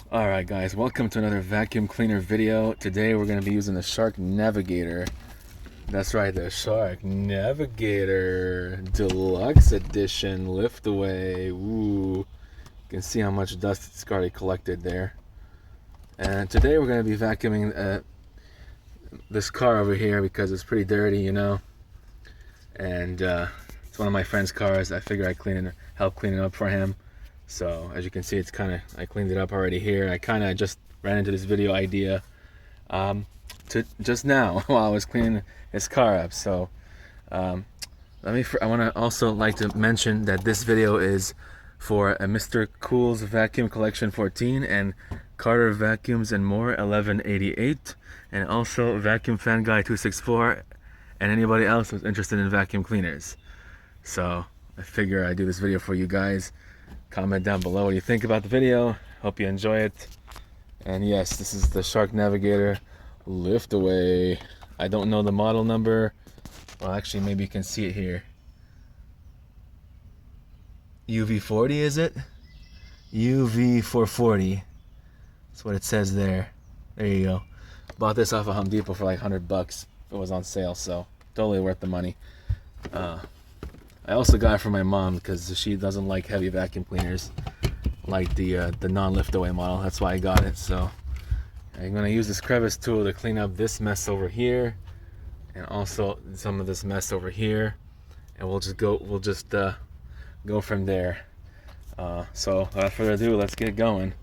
Alright guys, welcome to another vacuum cleaner video. Today we're going to be using the Shark Navigator. That's right, the Shark Navigator Deluxe Edition Lift Away. Ooh, you can see how much dust it's already collected there. And today we're going to be vacuuming this car over here because it's pretty dirty, you know. And it's one of my friend's cars. I figure I'd help clean it up for him. So as you can see, it's I cleaned it up already here. I kind of just ran into this video idea just now while I was cleaning his car up. So I want to also like to mention that this video is for a Mr. Cool's Vacuum Collection 14 and Carter Vacuums and More 1188, and also Vacuum Fan Guy 264, and anybody else who's interested in vacuum cleaners. So I figure I'd do this video for you guys. Comment down below what you think about the video. Hope you enjoy it. And yes, this is the Shark Navigator Lift Away. I don't know the model number. Well, actually, maybe you can see it here. UV40, is it? UV440. That's what it says there. There you go. Bought this off of Home Depot for like $100. It was on sale, so totally worth the money. I also got it for my mom because she doesn't like heavy vacuum cleaners, like the non-lift away model. That's why I got it. So I'm gonna use this crevice tool to clean up this mess over here, and also some of this mess over here, and we'll just go from there. So without further ado, let's get going.